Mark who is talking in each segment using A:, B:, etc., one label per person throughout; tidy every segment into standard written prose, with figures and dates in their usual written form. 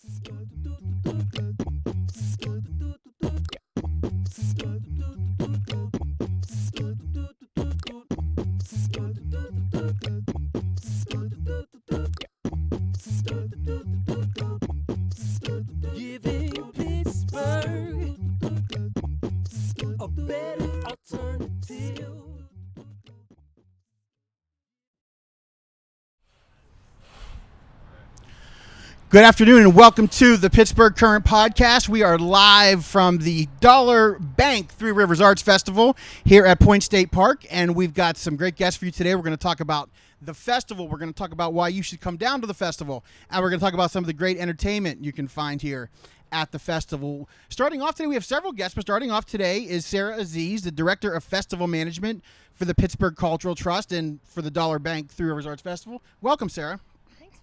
A: Giving Pittsburgh a better alternative.
B: Good afternoon and welcome to the Pittsburgh Current Podcast. We are live from the Dollar Bank Three Rivers Arts Festival here at Point State Park, and we've got some great guests for you today. We're going to talk about the festival. We're going to talk about why you should come down to the festival, and we're going to talk about some of the great entertainment you can find here at the festival. Starting off today, we have several guests, but starting off today is Sarah Aziz, the Director of Festival Management for the Pittsburgh Cultural Trust and for the Dollar Bank Three Rivers Arts Festival. Welcome, Sarah.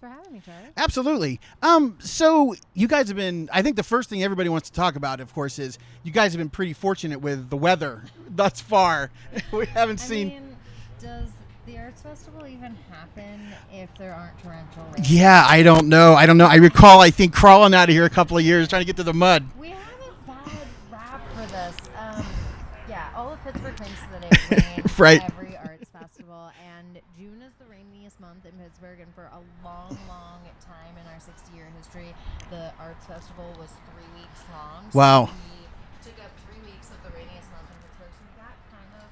C: For having me, Charlie.
B: Absolutely. So you guys have been, I think the first thing everybody wants to talk about, of course, is you guys have been pretty fortunate with the weather thus far. We haven't seen.
C: I mean, does the Arts Festival even happen if there aren't torrential rain?
B: Yeah, I don't know. I recall, I think, crawling out of here a couple of years trying to get to the mud.
C: We have a bad rap for this. Yeah, all of Pittsburgh thinks that it rains
B: Right.
C: every arts festival, and June is the rainiest month in Pittsburgh, and for a long, long time in our 60-year history, the Arts Festival was 3 weeks long. So
B: Wow.
C: we took up 3 weeks of the rainiest month in Pittsburgh, so we got kind of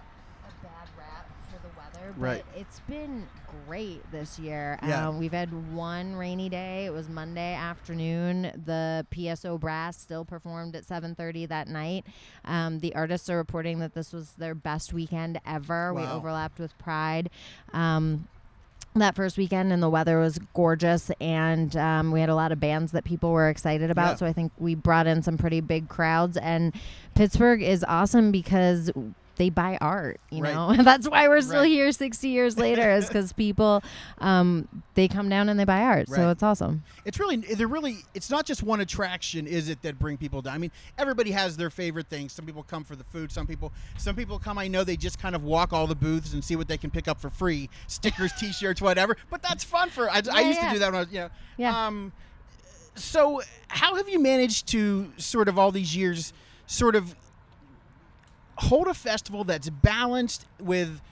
C: a bad rap for the weather, but
B: Right.
C: it's been great this year.
B: Yeah.
C: We've had one rainy day. It was Monday afternoon. The PSO Brass still performed at 7:30 that night. The artists are reporting that this was their best weekend ever. We
B: Wow.
C: overlapped with Pride that first weekend, and the weather was gorgeous, and we had a lot of bands that people were excited about.
B: Yeah.
C: So I think we brought in some pretty big crowds, and Pittsburgh is awesome because they buy art, you
B: Right.
C: know. That's why we're still
B: Right.
C: here 60 years later, is because people, they come down and they buy art.
B: Right.
C: So it's awesome.
B: It's not just one attraction, is it, that bring people down? I mean, everybody has their favorite things. Some people come for the food. Some people come, I know, they just kind of walk all the booths and see what they can pick up for free. Stickers, T-shirts, whatever. But that's fun I used to do that when I was,
C: Yeah.
B: So how have you managed to sort of all these years sort of hold a festival that's balanced with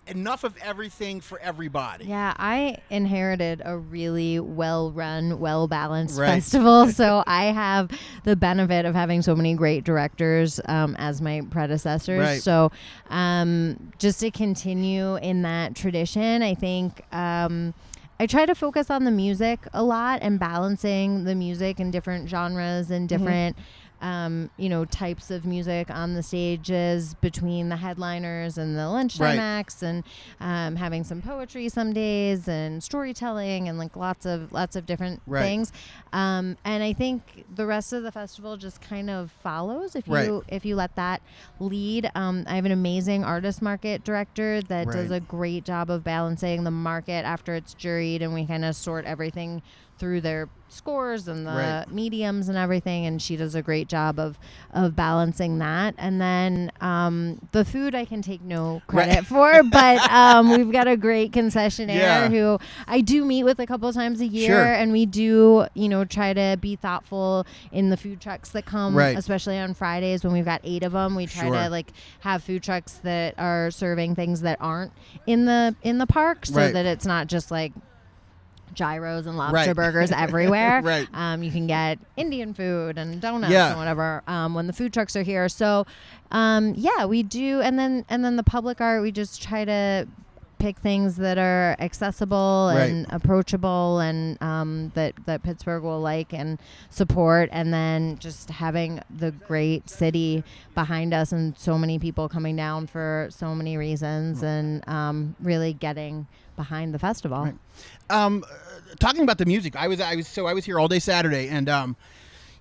B: enough of everything for everybody?
C: Yeah, I inherited a really well-run, well-balanced
B: Right.
C: festival, so I have the benefit of having so many great directors as my predecessors.
B: Right.
C: So just to continue in that tradition, I think I try to focus on the music a lot and balancing the music in different genres and different types of music on the stages between the headliners and the lunchtime
B: Right.
C: acts, and having some poetry some days and storytelling and like lots of different
B: Right.
C: things. And I think the rest of the festival just kind of follows if
B: Right.
C: you let that lead. I have an amazing artist market director that does
B: Right.
C: a great job of balancing the market after it's juried, and we kind of sort everything through their scores and the
B: Right.
C: mediums and everything, and she does a great job of balancing that. And then the food I can take no credit for, but we've got a great concessionaire
B: Yeah.
C: who I do meet with a couple of times a year,
B: Sure.
C: and we do try to be thoughtful in the food trucks that come,
B: Right.
C: especially on Fridays when we've got 8 of them. We try
B: Sure.
C: to like have food trucks that are serving things that aren't in the park, so
B: Right.
C: that it's not just like gyros and lobster
B: Right.
C: burgers everywhere.
B: Right.
C: You can get Indian food and donuts
B: Yeah.
C: and whatever when the food trucks are here. So we do, and then the public art, we just try to pick things that are accessible
B: Right.
C: and approachable, and that Pittsburgh will like and support, and then just having the great city behind us and so many people coming down for so many reasons, and really getting behind the festival.
B: Right. Talking about the music, I was here all day Saturday, and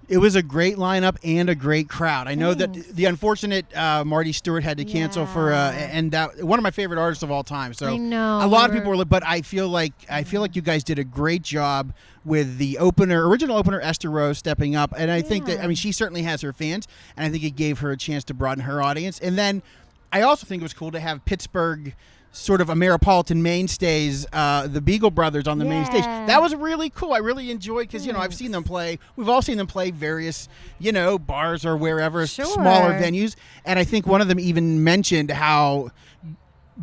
B: it was a great lineup and a great crowd. I know that
C: Thanks.
B: the unfortunate Marty Stewart had to cancel for and that one of my favorite artists of all time. So
C: I know,
B: a lot of people were, but I feel like you guys did a great job with the original opener Esther Rose stepping up, and I think that, I mean, she certainly has her fans, and I think it gave her a chance to broaden her audience. And then I also think it was cool to have Pittsburgh sort of Ameripolitan mainstays, the Beagle Brothers on the main stage.
C: Yeah.
B: That was really cool. I really enjoyed because, I've seen them play. We've all seen them play various, bars or wherever,
C: Sure.
B: smaller venues. And I think one of them even mentioned how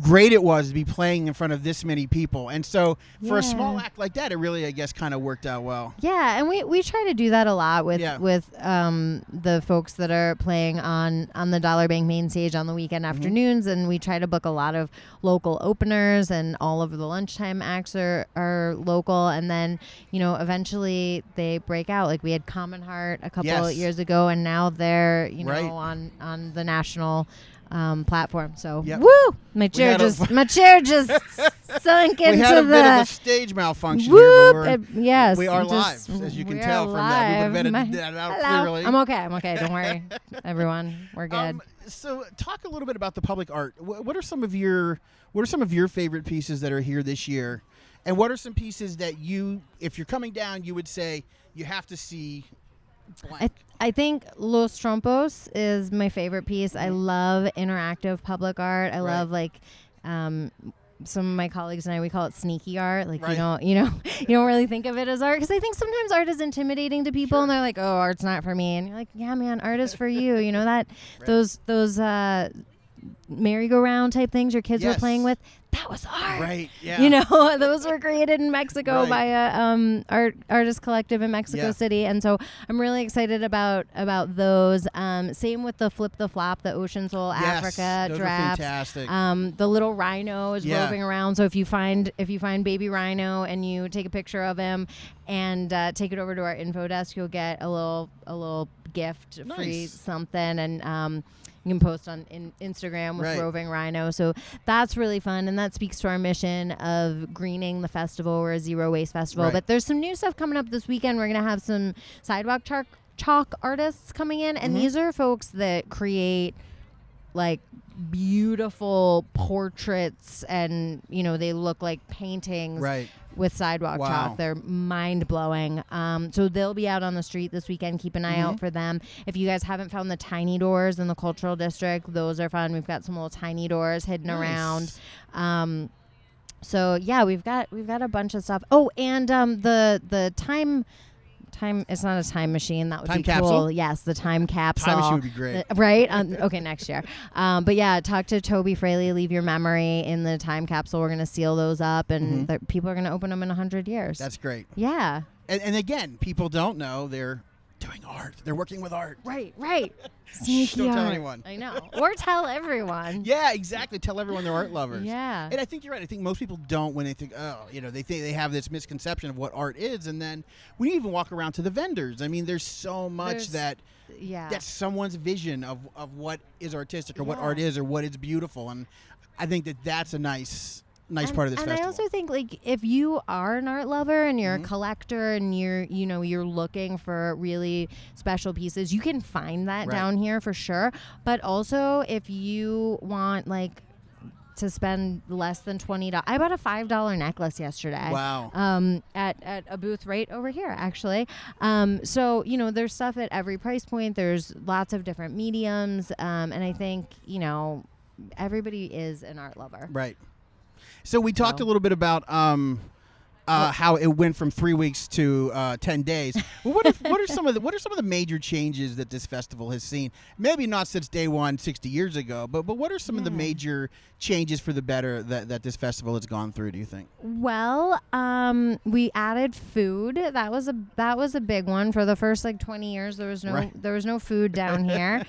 B: great it was to be playing in front of this many people. And so for a small act like that, it really, I guess, kind of worked out well.
C: Yeah, and we try to do that a lot with
B: Yeah.
C: the folks that are playing on the Dollar Bank main stage on the weekend afternoons, and we try to book a lot of local openers, and all of the lunchtime acts are local, and then eventually they break out. Like we had Common Heart a couple of years ago, and now they're
B: Right.
C: on the national platform. So
B: Yep.
C: woo! My chair just sunk
B: We
C: into
B: had a
C: the
B: bit of a stage malfunction
C: whoop.
B: here, but
C: Yes,
B: we are
C: just-
B: live, as you can
C: we
B: tell
C: are
B: from that. We would have
C: live.
B: edited that out
C: Hello.
B: clearly.
C: I'm okay. Don't worry, everyone. We're good.
B: So talk a little bit about the public art. What are some of your favorite pieces that are here this year? And what are some pieces that if you're coming down, you would say you have to see blank?
C: I think Los Trompos is my favorite piece. I love interactive public art. I love some of my colleagues and I, we call it sneaky art. Like,
B: Right.
C: you don't really think of it as art, because I think sometimes art is intimidating to people, and they're like, oh, art's not for me. And you're like, yeah, man, art is for you. That those merry-go-round type things your kids were playing with, that was art.
B: Right, yeah.
C: Those were created in Mexico by a artist collective in Mexico City, and so I'm really excited about those. Same with the Flip the Flop, the Ocean Soul Africa
B: those are
C: drafts.
B: fantastic.
C: The little rhino is roving around. So if you find baby rhino and you take a picture of him and take it over to our info desk, you'll get a little gift, free something, and you can post on Instagram with Roving Rhino. So that's really fun, and that speaks to our mission of greening the festival. We're a zero waste festival. But there's some new stuff coming up this weekend. We're going to have some sidewalk chalk artists coming in, and these are folks that create like beautiful portraits, and they look like paintings with sidewalk chalk. They're mind-blowing. So they'll be out on the street this weekend. Keep an eye out for them. If you guys haven't found the tiny doors in the cultural district, those are fun. We've got some little tiny doors hidden around. So yeah, we've got a bunch of stuff. Oh, and the time, it's not a time machine. That would
B: Time
C: be
B: capsule?
C: cool. Yes, the time capsule.
B: Time machine would be great.
C: Right? Okay, next year. But yeah, talk to Toby Fraley, leave your memory in the time capsule. We're going to seal those up, and people are going to open them in 100 years.
B: That's great.
C: Yeah.
B: And again, people don't know they're doing art. They're working with art.
C: Right. Sneaky
B: Don't tell
C: art.
B: anyone.
C: I know. Or tell everyone.
B: Yeah, exactly. Tell everyone they're art lovers.
C: Yeah.
B: And I think you're right. I think most people don't when they think, they think they have this misconception of what art is. And then when you even walk around to the vendors, I mean, there's so much that's someone's vision of what is artistic or what art is or what is beautiful. And I think that's a nice part of this festival.
C: And I also think, like, if you are an art lover and you're a collector and you're looking for really special pieces, you can find that down here for sure. But also, if you want, like, to spend less than $20, I bought a $5 necklace yesterday.
B: Wow.
C: At a booth right over here, actually. So there's stuff at every price point. There's lots of different mediums, and I think everybody is an art lover.
B: Right. So we talked a little bit about how it went from 3 weeks to 10 days. Well, what are some of the major changes that this festival has seen? Maybe not since day one 60 years ago, but what are some of the major changes for the better that this festival has gone through, do you think?
C: Well, we added food. That was a big one. For the first 20 years, there was no food down here.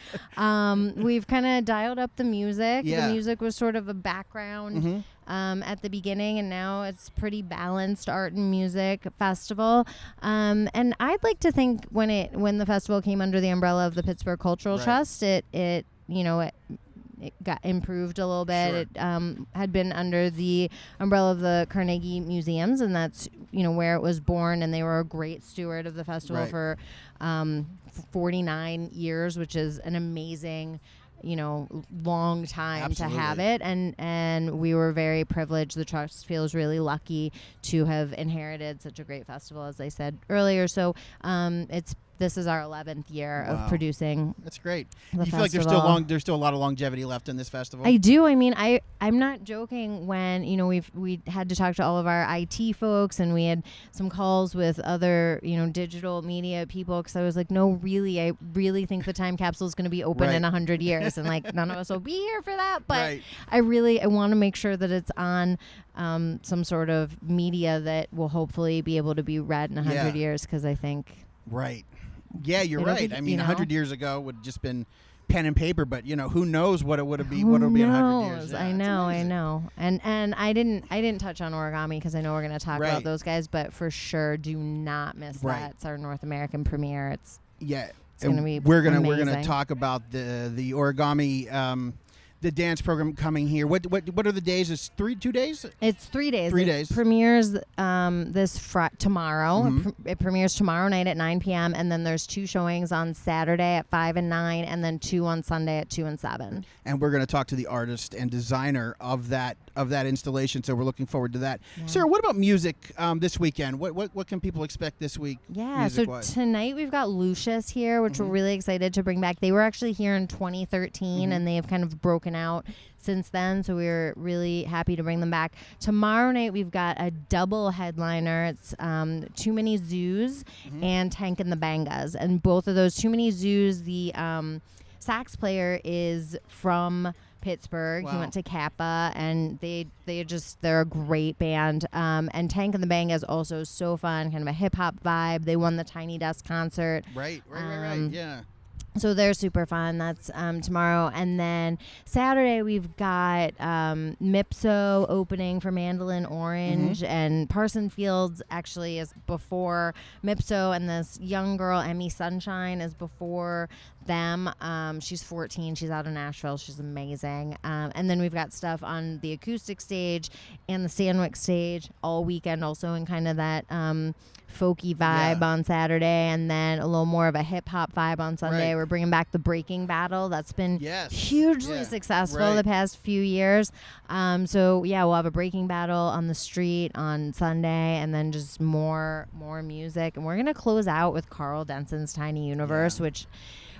C: We've kind of dialed up the music.
B: Yeah.
C: The music was sort of a background at the beginning, and now it's pretty balanced art and music festival. And I'd like to think when the festival came under the umbrella of the Pittsburgh Cultural Trust, it got improved a little bit.
B: Sure.
C: It had been under the umbrella of the Carnegie Museums, and that's where it was born, and they were a great steward of the festival for 49 years, which is an amazing long time to have it, and we were very privileged. The trust feels really lucky to have inherited such a great festival, as I said earlier. So it's this is our 11th year
B: Wow.
C: of producing.
B: That's great.
C: The
B: You feel like
C: festival.
B: there's still a lot of longevity left in this festival?
C: I do. I mean, I'm not joking when, we had to talk to all of our IT folks, and we had some calls with other, digital media people, because I was like, no, really, I really think the time capsule is going to be open
B: Right.
C: in 100 years. And like, none of us will be here for that. But
B: Right.
C: I want to make sure that it's on some sort of media that will hopefully be able to be read in 100
B: Yeah.
C: years, because I think.
B: Right. Yeah, you're
C: It'll
B: right.
C: be,
B: I mean, 100 years ago would have just been pen and paper, but who knows what it would have been?
C: Who
B: What it'll be in 100
C: knows?
B: years? Yeah,
C: I
B: it's
C: know.
B: amazing.
C: And I didn't touch on origami, because I know we're going to talk
B: Right.
C: about those guys, but for sure, do not miss
B: Right.
C: that. It's our North American premiere. It's
B: Yeah,
C: gonna be
B: we're gonna
C: amazing.
B: talk about the origami, the dance program coming here. What are the days? It's 2 days.
C: It's 3 days.
B: 3
C: It
B: days.
C: premieres tomorrow.
B: Mhm.
C: It premieres tomorrow night at 9 p.m. And then there's 2 showings on Saturday at 5 and 9, and then 2 on Sunday at 2 and 7.
B: And we're going to talk to the artist and designer of that installation. So we're looking forward to that.
C: Yeah.
B: Sarah, what about music this weekend? What can people expect this week?
C: Yeah, so
B: music-wise?
C: tonight we've got Lucius here, which we're really excited to bring back. They were actually here in 2013, and they have kind of broken out since then, so we're really happy to bring them back. Tomorrow night we've got a double headliner. It's Too Many Zoos and Tank and the Bangas, and both of those, Too Many Zoos, the sax player is from Pittsburgh. He
B: Wow.
C: went to Kappa, and they're a great band. And Tank and the Bangas also so fun, kind of a hip hop vibe. They won the Tiny Desk concert.
B: Right. Yeah.
C: So they're super fun. That's tomorrow. And then Saturday, we've got Mipso opening for Mandolin Orange. And Parson Fields actually is before Mipso. And this young girl, Emmy Sunshine, is before them. She's 14. She's out of Nashville. She's amazing. And then we've got stuff on the acoustic stage and the Sandwick stage all weekend, also in kind of that folky vibe on Saturday, and then a little more of a hip hop vibe on Sunday.
B: Right.
C: We're bringing back the breaking battle. That's been
B: Yes.
C: hugely
B: Yeah.
C: successful
B: Right.
C: the past few years. So yeah, we'll have a breaking battle on the street on Sunday, and then just more music. And we're gonna close out with Carl Denson's Tiny Universe, which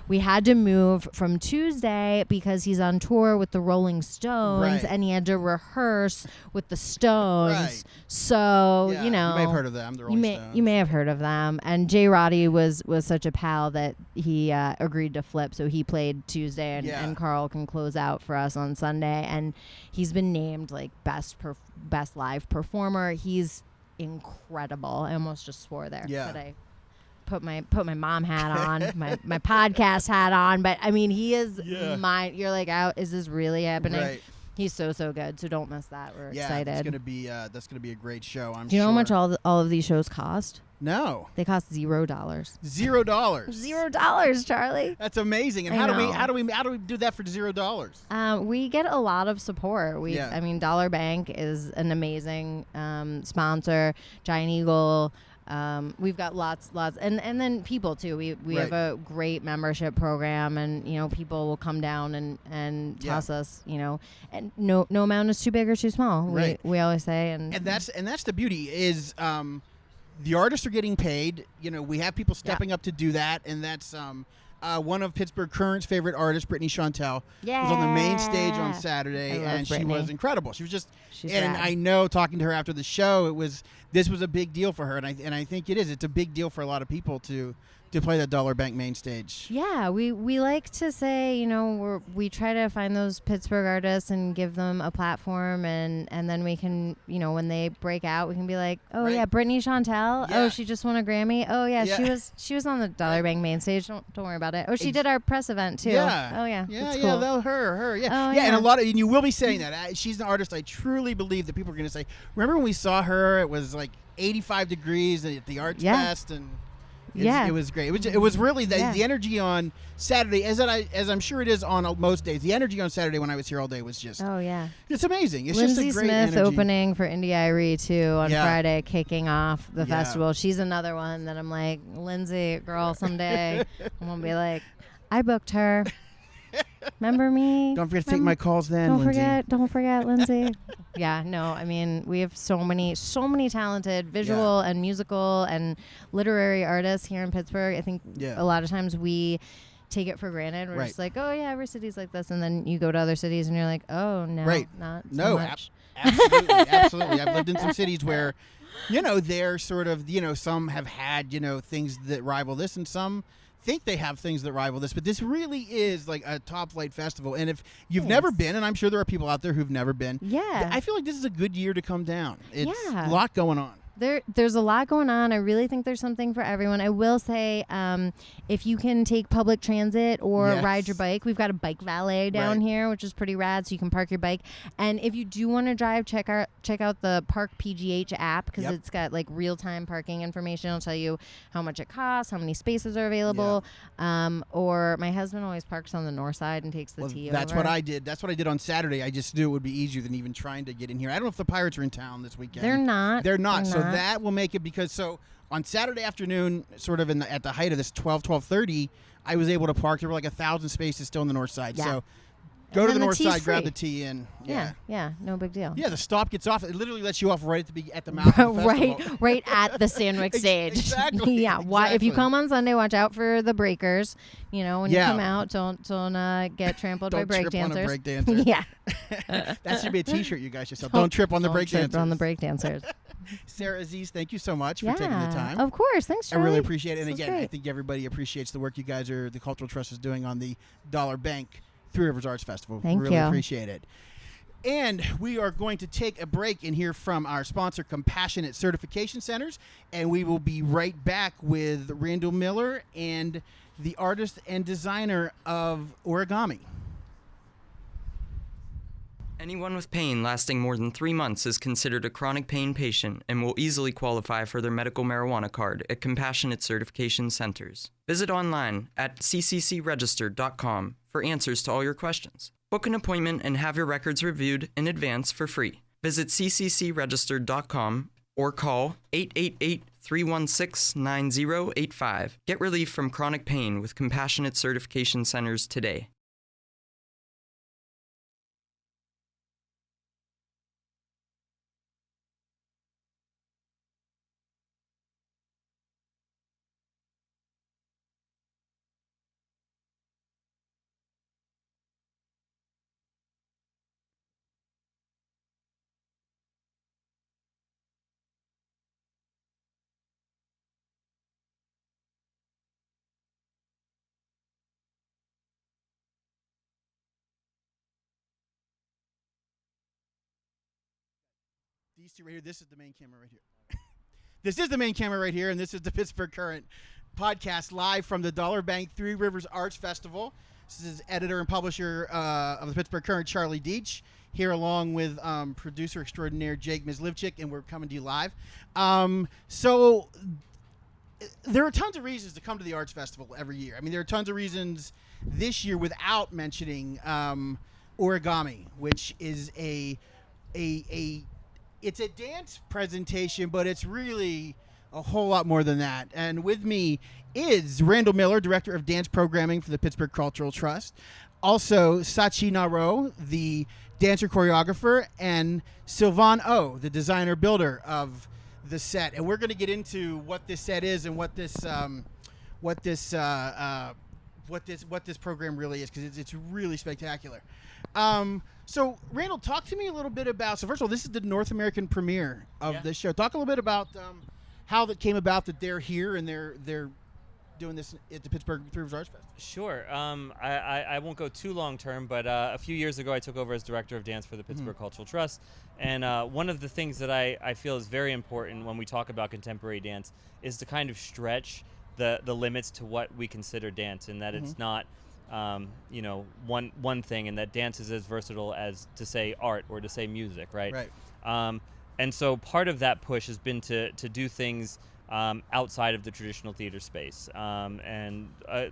C: we had to move from Tuesday because he's on tour with the Rolling Stones,
B: Right.
C: and he had to rehearse with the Stones.
B: Right.
C: So,
B: Yeah,
C: you know.
B: you may have heard of them. The Rolling Stones.
C: You may have heard of them. And Jay Roddy was such a pal that he agreed to flip. So he played Tuesday, and Carl can close out for us on Sunday. And he's been named like best live performer. He's incredible. I almost just swore there.
B: Yeah.
C: But I put my mom hat on, my podcast hat on. But I mean, he is mine. You're like, is this really happening?
B: Right.
C: He's so good. So don't miss that. We're excited.
B: It's gonna be that's gonna be a great show. I'm
C: Do you know how much all of these shows cost?
B: No.
C: They cost $0.
B: $0.
C: $0, Charlie.
B: That's amazing. And
C: I
B: how
C: know.
B: do we do that for $0?
C: We get a lot of support.
B: Yeah.
C: I mean, Dollar Bank is an amazing sponsor. Giant Eagle. We've got lots, and then people too. We have a great membership program, and people will come down and toss us. And no amount is too big or too small.
B: Right.
C: We always say, and
B: that's the beauty is the artists are getting paid. We have people stepping up to do that, and that's one of Pittsburgh Current's favorite artists, Brittany Chantel, was on the main stage on Saturday, and she was incredible. She was just,
C: She's
B: and
C: rad.
B: I know talking to her after the show, this was a big deal for her, and I think it is. It's a big deal for a lot of people to play that Dollar Bank main stage.
C: Yeah, we like to say, we try to find those Pittsburgh artists and give them a platform, and then we can, when they break out, we can be like, oh yeah, Brittany Chantel.
B: Yeah.
C: Oh, she just won a Grammy. Oh yeah,
B: Yeah.
C: she was on the Dollar Bank main stage. Don't worry about it. Oh, she did our press event too.
B: Yeah.
C: Oh yeah.
B: Yeah,
C: That's
B: yeah,
C: cool.
B: her. Yeah.
C: Oh,
B: yeah, and
C: yeah.
B: and you will be saying that. She's an artist I truly believe that people are going to say, remember when we saw her, it was like 85 degrees at the Arts Fest, and it was great. It was really the energy on Saturday, as I'm sure it is on most days. The energy on Saturday when I was here all day was just,
C: Oh yeah.
B: it's amazing. It's
C: Lindsay
B: just a great
C: Smith
B: energy.
C: opening for Indie Irie too on
B: Yeah.
C: Friday, kicking off the
B: Yeah.
C: festival. She's another one that I'm like, Lindsay, girl, someday I'm gonna be like, I booked her. Remember me?
B: Don't forget to take my calls then,
C: Don't
B: Lindsay.
C: Don't forget, Lindsay. Yeah, no, I mean, we have so many talented visual and musical and literary artists here in Pittsburgh. I think a lot of times we take it for granted. We're just like, oh yeah, every city's like this, and then you go to other cities and you're like, oh no, not so much.
B: Absolutely. I've lived in some cities where, they're sort of, some have had, things that rival this, and some think they have things that rival this, but this really is like a top flight festival. And if you've never been, and I'm sure there are people out there who've never been, I feel like this is a good year to come down. It's a lot going on.
C: There's a lot going on. I really think there's something for everyone. I will say, if you can take public transit or ride your bike, we've got a bike valet down here, which is pretty rad. So you can park your bike. And if you do want to drive, check out the Park PGH app, because it's got like real time parking information. It'll tell you how much it costs, how many spaces are available. Or my husband always parks on the north side and takes the T
B: That's
C: over.
B: what I did. That's what I did on Saturday. I just knew it would be easier than even trying to get in here. I don't know if the Pirates are in town this weekend.
C: They're not.
B: So that will make it, because on Saturday afternoon, sort of at the height of this 12:30, I was able to park. There were like 1,000 spaces still on the north side. So go to the north side, grab the T in.
C: Yeah, no big deal.
B: Yeah, the stop gets off. It literally lets you off right at the mouth of the festival.
C: right at the Sandwick stage.
B: Exactly.
C: Yeah. Why? If you come on Sunday, watch out for the breakers. When you come out, don't get trampled by break dancers.
B: Don't trip on a break dancer.
C: Yeah.
B: That should be a T-shirt you guys should sell. Don't trip on the break dancers.
C: Trip on the break dancers.
B: Sarah, Aziz, thank you so much for taking the time.
C: Of course. Thanks, Charlie.
B: I really appreciate it. And
C: This was
B: again, I
C: great.
B: think everybody appreciates the work you guys the Cultural Trust is doing on the Dollar Bank Three Rivers Arts Festival.
C: Thank
B: really
C: you.
B: Appreciate it. And we are going to take a break and hear from our sponsor, Compassionate Certification Centers. And we will be right back with Randal Miller and the artist and designer of origami.
D: Anyone with pain lasting more than 3 months is considered a chronic pain patient and will easily qualify for their medical marijuana card at Compassionate Certification Centers. Visit online at cccregistered.com for answers to all your questions. Book an appointment and have your records reviewed in advance for free. Visit cccregistered.com or call 888-316-9085. Get relief from chronic pain with Compassionate Certification Centers today.
B: These two right here, this is the main camera right here. This is the main camera right here, and this is the Pittsburgh Current podcast live from the Dollar Bank Three Rivers Arts Festival. This is editor and publisher of the Pittsburgh Current, Charlie Deitch, here along with producer extraordinaire Jake Mislivchik, and we're coming to you live. So there are tons of reasons to come to the Arts Festival every year. I mean, there are tons of reasons this year without mentioning origami, which is it's a dance presentation, but it's really a whole lot more than that. And with me is Randal Miller, Director of Dance Programming for the Pittsburgh Cultural Trust. Also, Satchie Noro, the dancer choreographer, and Silvain Ohl, the designer builder of the set. And we're going to get into what this set is and what this program really is, because it's really spectacular. So, Randal, talk to me a little bit about. So, first of all, this is the North American premiere of this show. Talk a little bit about how that came about that they're here and they're doing this at the Pittsburgh Three Rivers Arts Festival.
E: Sure. I won't go too long term, but a few years ago I took over as director of dance for the Pittsburgh Cultural Trust. And one of the things that I feel is very important when we talk about contemporary dance is to kind of stretch the limits to what we consider dance, and that it's not one thing, and that dance is as versatile as to say art or to say music, right?
B: Right.
E: And so part of that push has been to do things outside of the traditional theater space. And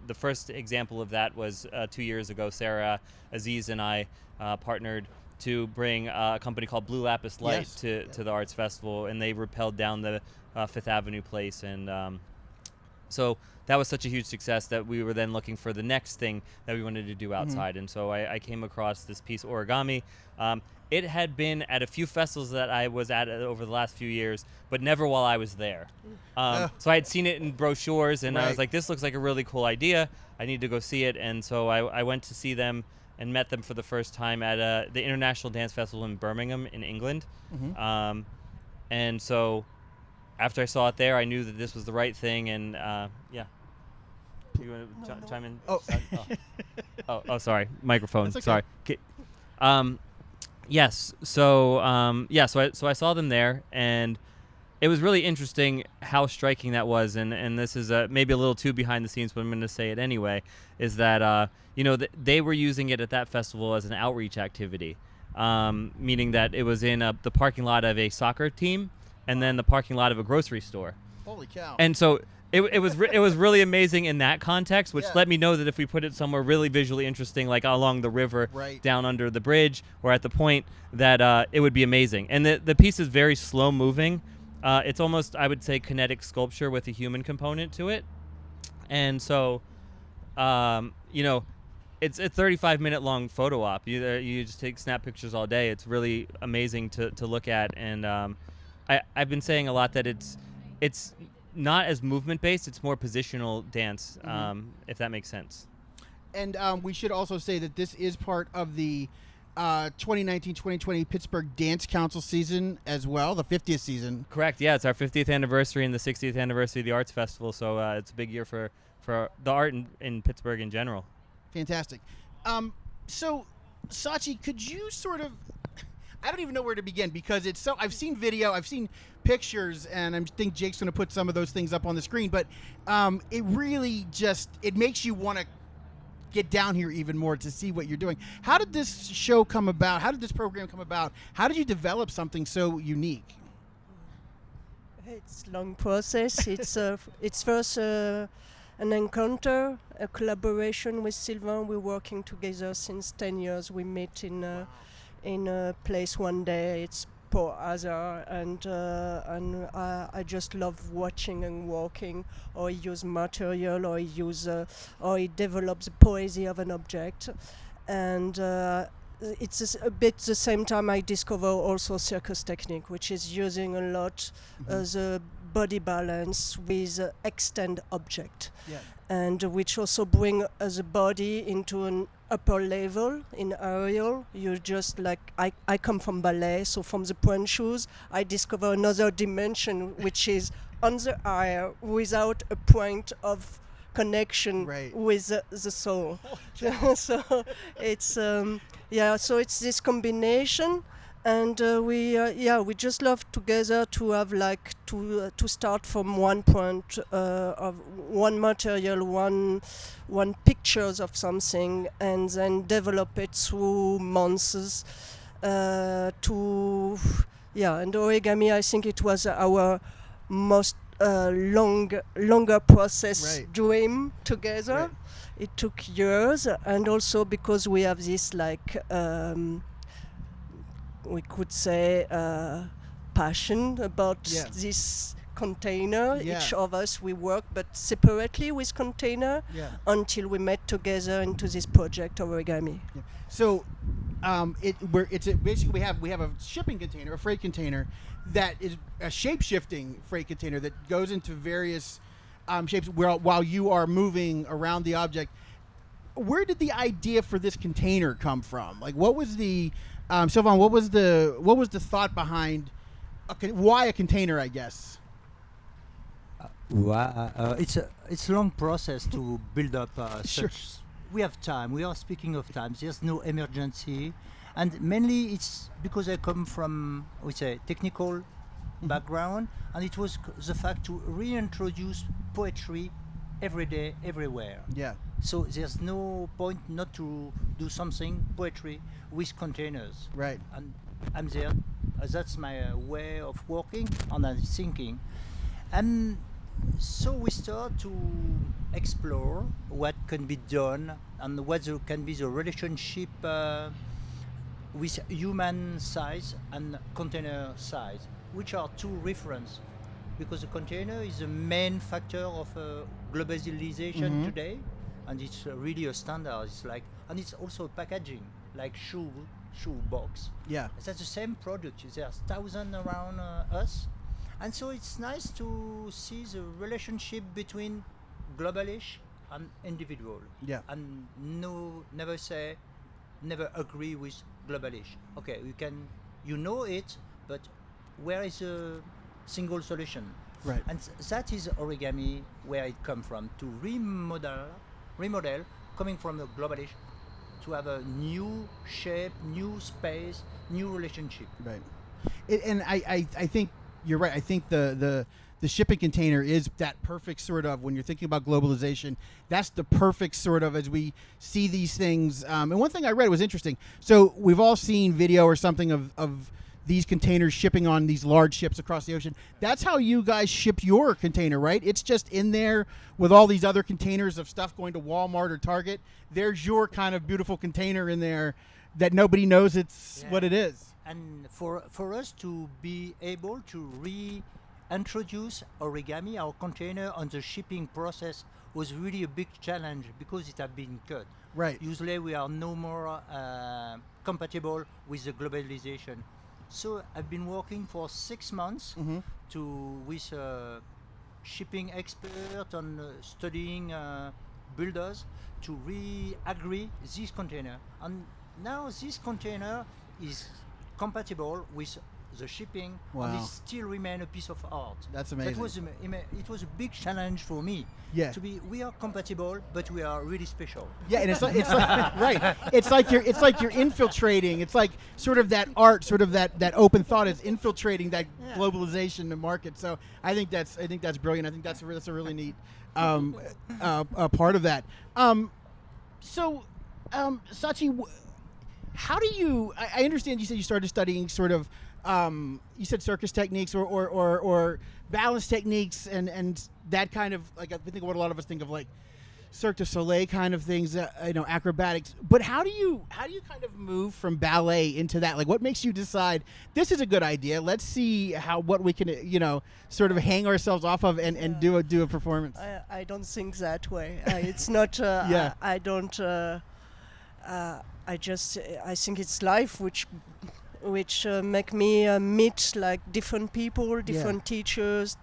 E: the first example of that was 2 years ago. Sarah, Aziz, and I partnered to bring a company called Blue Lapis Light to the Arts Festival, and they rappelled down the Fifth Avenue Place and So that was such a huge success that we were then looking for the next thing that we wanted to do outside. And so I came across this piece, Origami. It had been at a few festivals that I was at over the last few years, but never while I was there. So I had seen it in brochures, and I was like, this looks like a really cool idea. I need to go see it. And so I went to see them and met them for the first time at the International Dance Festival in Birmingham in England. And so after I saw it there, I knew that this was the right thing, and yeah. You want to chime in? Oh, sorry. Microphone.
B: That's okay.
E: Sorry. Yes. So I saw them there, and it was really interesting how striking that was. And this is maybe a little too behind the scenes, but I'm going to say it anyway. Is that they were using it at that festival as an outreach activity, meaning that it was in the parking lot of a soccer team, and then the parking lot of a grocery store.
B: Holy cow!
E: And so it was really amazing in that context, which let me know that if we put it somewhere really visually interesting, like along the river, down under the bridge, or at the point, that it would be amazing. And the piece is very slow moving. It's almost, I would say, kinetic sculpture with a human component to it. And so, it's a 35-minute long photo op. You just snap pictures all day. It's really amazing to look at. And I've been saying a lot that it's not as movement based, it's more positional dance, if that makes sense.
B: And we should also say that this is part of the 2019-2020 Pittsburgh Dance Council season as well, the 50th season.
E: Correct, yeah, it's our 50th anniversary and the 60th anniversary of the Arts Festival, so it's a big year for the art in Pittsburgh in general.
B: Fantastic. So, Satchie, could you sort of, I don't even know where to begin, because it's so, I've seen video, I've seen pictures, and I think Jake's going to put some of those things up on the screen, but it really just, it makes you want to get down here even more to see what you're doing. How did this show come about? How did this program come about? How did you develop something so unique?
F: It's a long process. It's first an encounter, a collaboration with Silvain. We're working together since 10 years. We meet in a place one day. It's Port Hazard, and I just love watching and walking, or he use material, or he develops the poesy of an object, and it's a bit the same time I discover also circus technique, which is using a lot the body balance with extend object, and which also bring the body into an upper level in aerial. You just like I come from ballet, so from the point shoes I discover another dimension, which is on the air without a point of connection with the soul. So it's so it's this combination, and we just love together to have like to start from one point of one material, one pictures of something, and then develop it through months and origami, I think it was our most longer process dream together. It took years, and also because we have this like we could say passion about this container. Each of us, we work but separately with container until we met together into this project Origami.
B: So basically we have a shipping container, a freight container, that is a shape-shifting freight container that goes into various shapes while you are moving around the object. Where did the idea for this container come from? Like, what was the Silvain, what was the thought behind why a container, I guess?
G: It's a long process to build up
B: Sure.
G: such. We have time. We are speaking of time. There's no emergency, and mainly it's because I come from, we say, technical background, and it was the fact to reintroduce poetry every day, everywhere.
B: Yeah.
G: So there's no point not to do something poetry with containers.
B: Right.
G: And I'm there. That's my way of working and I'm thinking. And so we start to explore what can be done and what can be the relationship with human size and container size, which are two reference because the container is the main factor of globalization today, and it's really a standard. It's like, and it's also packaging, like shoe box.
B: Yeah.
G: That's the same product. There's thousands around us, and so it's nice to see the relationship between globalish and individual.
B: Yeah.
G: And never agree with globalish. Okay, you know it, but where is a single solution?
B: Right.
G: And that is origami where it come from, to remodel coming from the globalish, to have a new shape, new space, new relationship.
B: Right. And I think you're right. I think the shipping container is that perfect sort of, when you're thinking about globalization, that's the perfect sort of, as we see these things. And one thing I read was interesting. So we've all seen video or something of these containers shipping on these large ships across the ocean. That's how you guys ship your container, right? It's just in there with all these other containers of stuff going to Walmart or Target. There's your kind of beautiful container in there that nobody knows it's what it is.
G: And for us to be able to reintroduce origami, our container, on the shipping process was really a big challenge because it had been cut.
B: Right.
G: Usually we are no more compatible with the globalization. So I've been working for 6 months with a shipping expert on studying builders to re-agree this container. And now this container is compatible with the shipping, and it still remain a piece of art.
B: That's amazing.
G: It was a big challenge for me.
B: Yeah.
G: We are compatible, but we are really special.
B: Yeah, and it's like right. It's like you're infiltrating. It's like sort of that art, sort of that open thought is infiltrating that globalization in the market. So I think that's brilliant. I think that's a really neat part of that. Satchie, how do you? I understand you said you started studying sort of. You said circus techniques or balance techniques and that kind of, like, I think what a lot of us think of, like Cirque du Soleil kind of things, acrobatics. But how do you kind of move from ballet into that? Like, what makes you decide this is a good idea? Let's see what we can sort of hang ourselves off of and do a performance.
F: I don't think that way. It's not. I don't. I think it's life which make me meet like different people, different teachers,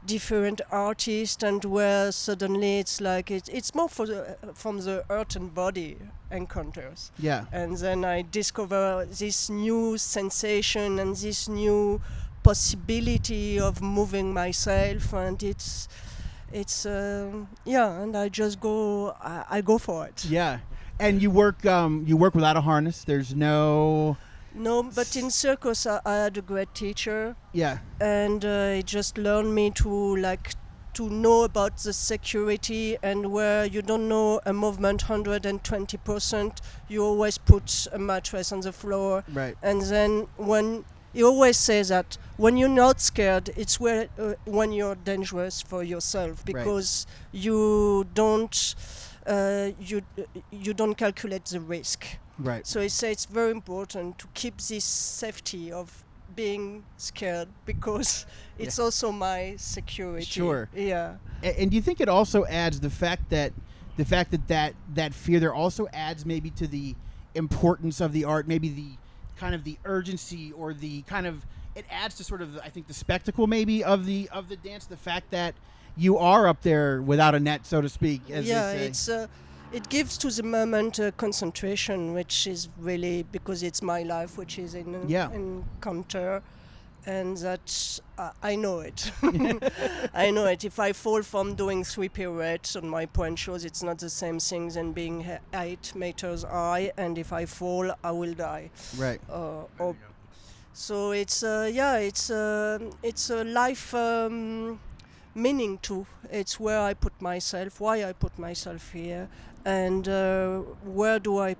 F: different artists, and where suddenly it's like it's more from the earth and body encounters. Yeah. And then I discover this new sensation and this new possibility of moving myself, and and I just go. I go for it.
B: Yeah. And you work without a harness. There's no.
F: No, but in circus I had a great teacher.
B: Yeah.
F: And he just learned me to know about the security, and where you don't know a movement 120%, you always put a mattress on the floor.
B: Right.
F: And then when he always says that when you're not scared, it's when you're dangerous for yourself, because you don't calculate the risk.
B: Right.
F: So he says it's very important to keep this safety of being scared, because it's also my security.
B: Sure.
F: Yeah.
B: And do you think it also adds the fact that fear there also adds maybe to the importance of the art, maybe the kind of the urgency, or the kind of, it adds to sort of I think the spectacle maybe of the dance, the fact that you are up there without a net, so to speak, as they say.
F: It gives to the moment concentration, which is really, because it's my life, which is in counter, and that I know it. I know it. If I fall from doing 3 pirouettes on my point shows, it's not the same thing than being 8 meters high, and if I fall, I will die.
B: Right.
F: So it's a life meaning too. It's where I put myself, why I put myself here, and where do I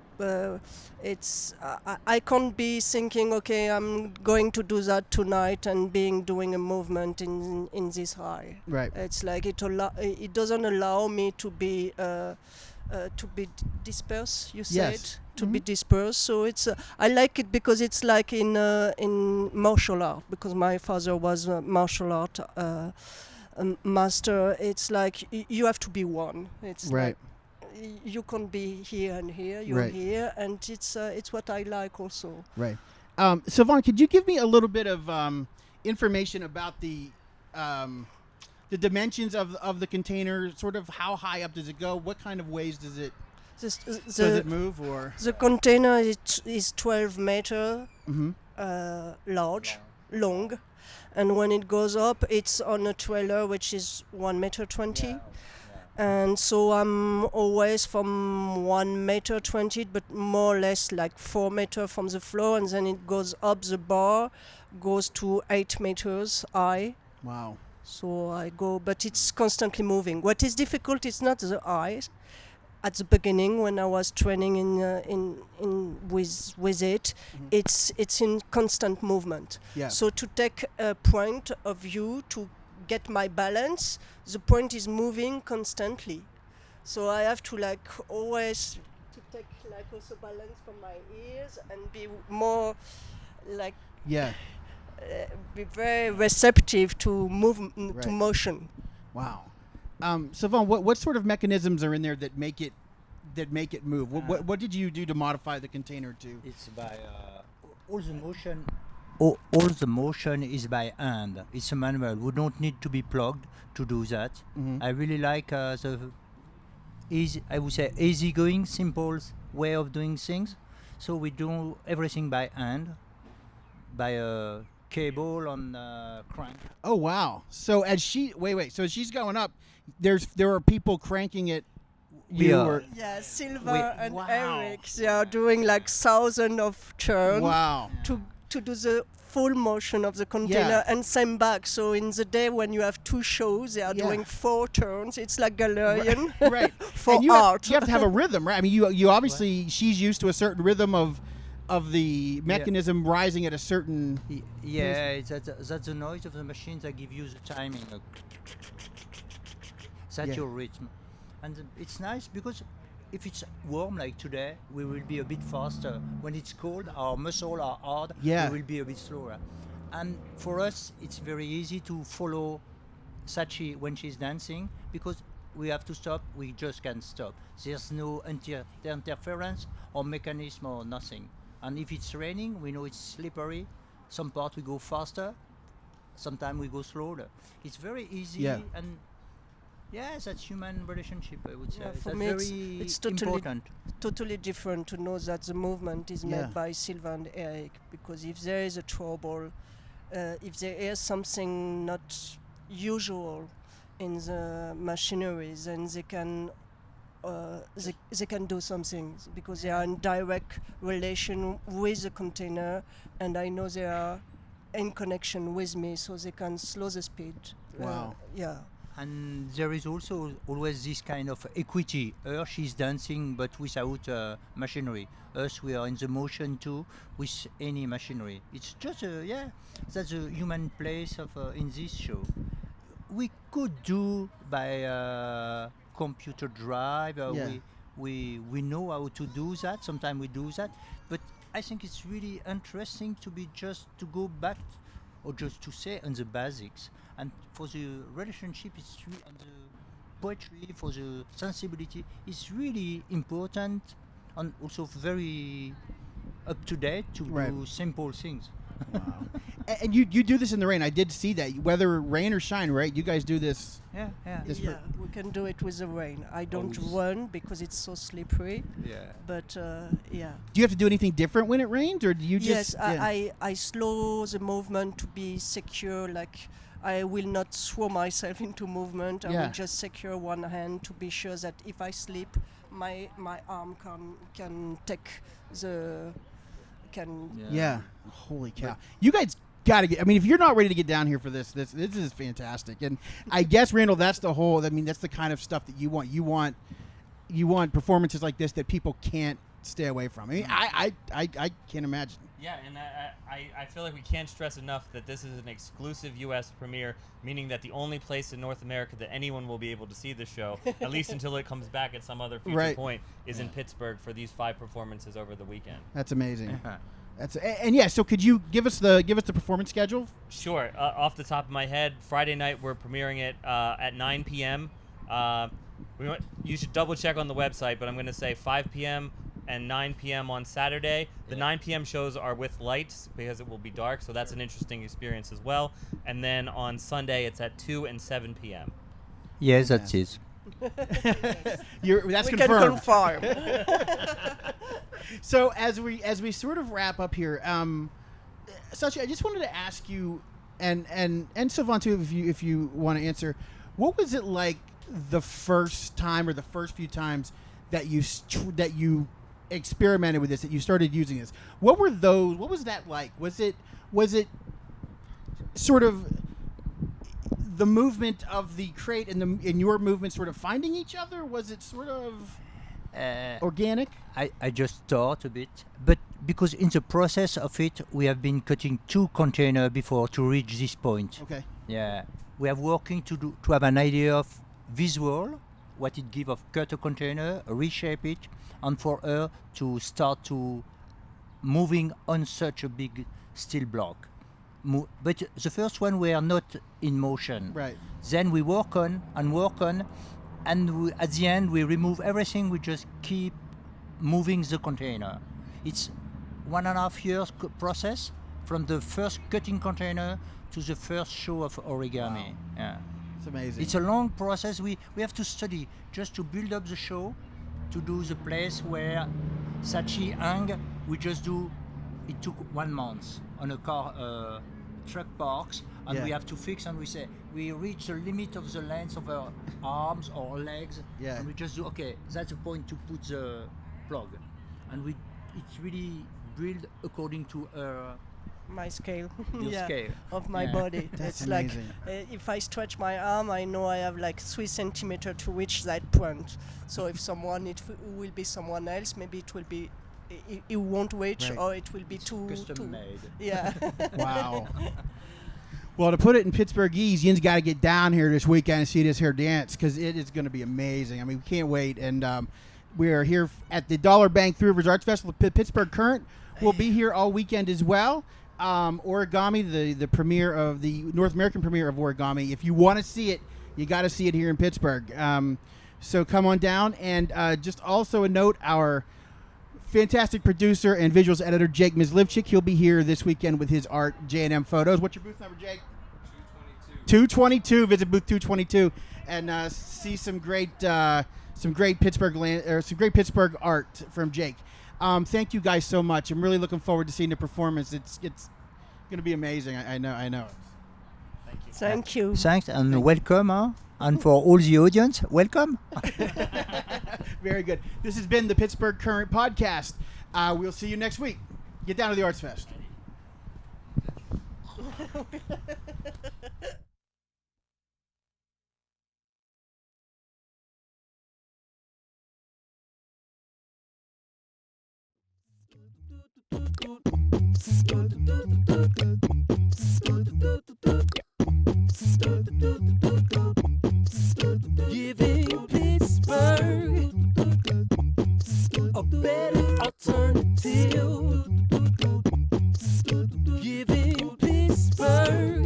F: I can't be thinking, okay, I'm going to do that tonight and doing a movement in this high.
B: Right.
F: It's like it doesn't allow me to be to be dispersed. You
B: Yes.
F: said to be dispersed. So it's I like it because it's like in martial art, because my father was a martial art master. It's like you have to be one. It's
B: Right.
F: like you can't be here and here. You're
B: Right.
F: here, and it's what I like also.
B: Right. Silvain, could you give me a little bit of information about the dimensions of the container? Sort of how high up does it go? What kind of ways does it does it move? Or
F: The container is 12 meter
B: mm-hmm.
F: large, long, and when it goes up, it's on a trailer which is 1 meter 20. And so I'm always from 1 meter 20, but more or less like 4 meter from the floor, and then it goes up the bar, goes to 8 meters high.
B: Wow.
F: So I go, but it's constantly moving. What is difficult is not the eyes. At the beginning, when I was training with it, it's in constant movement.
B: Yeah.
F: So to take a point of view to get my balance, the point is moving constantly. So I have to like always to take like also balance from my ears and be more like
B: Yeah.
F: be very receptive to
B: Right.
F: to motion.
B: Wow. Silvain, what sort of mechanisms are in there that make it move? What did you do to modify the container to?
G: It's by all the motion. All the motion is by hand. It's a manual. We don't need to be plugged to do that.
B: Mhm.
G: I really like the easy. I would say easygoing, simple way of doing things. So we do everything by hand, by a cable on crank.
B: Oh wow! So as so as she's going up, there are people cranking it. You
G: Yeah.
B: or
F: Yeah, Silva and
B: wow.
F: Eric, they are doing like thousands of turns
B: wow.
F: to do the full motion of the container,
B: Yeah.
F: and same back. So in the day when you have 2 shows, they are
B: Yeah.
F: doing 4 turns. It's like Galerian
B: Right.
F: for
B: And you
F: art.
B: you have to have a rhythm, right? I mean, you obviously she's used to a certain rhythm of the mechanism rising at a certain.
G: Yeah, that's the noise of the machine that give you the timing. That's
B: Yeah.
G: your rhythm, and it's nice because if it's warm like today, we will be a bit faster. When it's cold, our muscles are hard.
B: Yeah.
G: We will be a bit slower. And for us, it's very easy to follow Satchie when she's dancing because we have to stop. We just can't stop. There's no interference or mechanism or nothing. And if it's raining, we know it's slippery. Some part we go faster, sometimes we go slower. It's very easy
B: Yeah.
G: and yes, that's human relationship. I would say
F: Yeah, for
G: that's
F: me
G: very
F: it's totally
G: important.
F: totally different to know that the movement is
B: Yeah.
F: made by Silva and Eric, because if there is a trouble, if there is something not usual in the machinery, then they can do something because they are in direct relation with the container, and I know they are in connection with me, so they can slow the speed.
B: Wow.
F: Yeah.
G: And there is also always this kind of equity. Her, she's dancing but without machinery. Us, we are in the motion too with any machinery. It's just that's a human place of in this show. We could do by computer drive.
B: Yeah.
G: We know how to do that. Sometimes we do that, but I think it's really interesting to be just to go back or just to say on the basics. And for the relationship, and the poetry, for the sensibility, it's really important and also very up to date to
B: Right.
G: do simple things.
B: Wow. And you do this in the rain. I did see that. Whether rain or shine, right? You guys do this.
G: Yeah, yeah.
B: This
F: Yeah, we can do it with the rain. I don't
G: Always.
F: run because it's so slippery,
G: Yeah.
F: but yeah.
B: Do you have to do anything different when it rains, or do you just?
F: Yes, I slow the movement to be secure. Like I will not throw myself into movement. I
B: Yeah.
F: will just secure one hand to be sure that if I slip, my arm can take the can.
B: Yeah. Holy cow! You guys got to get. I mean, if you're not ready to get down here for this is fantastic. And I guess Randal, that's the whole. I mean, that's the kind of stuff that you want. You want performances like this that people can't stay away from. I mean, I can't imagine.
E: Yeah, and I feel like we can't stress enough that this is an exclusive U.S. premiere, meaning that the only place in North America that anyone will be able to see the show, at least until it comes back at some other future point, is in Pittsburgh for these 5 performances over the weekend.
B: That's amazing. And yeah, so could you give us the performance schedule?
E: Sure. Off the top of my head, Friday night we're premiering it at 9 p.m. You should double check on the website, but I'm going to say 5 p.m. and 9 p.m. on Saturday. The 9 p.m. shows are with lights because it will be dark, so that's an interesting experience as well. And then on Sunday, it's at 2 and 7 p.m.
G: Yes, that's it.
B: That's
F: We
B: confirmed.
F: can confirm.
B: So as we sort of wrap up here, Satchie, I just wanted to ask you, and Silvain too, if you want to answer, what was it like the first time or the first few times that you experimented with this, that you started using this? What was that like? Was it sort of the movement of the crate and your movement sort of finding each other? Was it sort of organic?
G: I just thought a bit, but because in the process of it, we have been cutting 2 containers before to reach this point.
B: Okay.
G: Yeah, we are working to have an idea of visual, what it give of cut a container, reshape it, and for her to start to moving on such a big steel block. But the first one we are not in motion.
B: Right.
G: Then we work on, and at the end we remove everything. We just keep moving the container. It's 1.5 years process from the first cutting container to the first show of origami.
B: Wow.
G: Yeah.
B: It's amazing.
G: It's a long process. We have to study just to build up the show, to do the place where Satchie hung. It took 1 month on a car truck parks, and we have to fix, and we say we reach the limit of the length of our arms or legs, and we just do, okay, that's the point to put the plug, and it's really built according to
F: My scale.
G: your scale
F: Of my body.
B: That's
F: it's
B: amazing.
F: like if I stretch my arm, I know I have like 3 centimeters to reach that point. So if it will be someone else, maybe it will be it won't reach,
B: Right.
F: or it will be too
G: custom made.
F: Yeah.
B: Wow. Well, to put it in Pittsburghese, Yin's got to get down here this weekend and see this here dance, because it is going to be amazing. I mean, we can't wait. And we are here at the Dollar Bank Three Rivers Arts Festival. Pittsburgh Current will be here all weekend as well. Origami, the premiere of the North American premiere of Origami. If you want to see it, you got to see it here in Pittsburgh. So come on down. And just also a note, our fantastic producer and visuals editor, Jake Mislivchik, he'll be here this weekend with his art, J&M Photos. What's your booth number, Jake? 222. Visit booth 222 and see some great Pittsburgh art from Jake. Thank you guys so much. I'm really looking forward to seeing the performance. It's going to be amazing. I know.
F: Thank you.
G: Thanks, and welcome, huh? And for all the audience, welcome.
B: Very good. This has been the Pittsburgh Current Podcast. We'll see you next week. Get down to the Arts Fest.
A: Giving Pittsburgh a better alternative. Giving Pittsburgh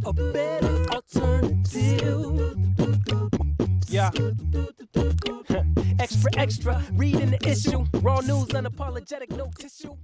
A: a better alternative. Yeah. Extra, reading the issue. Raw news, unapologetic, no tissue.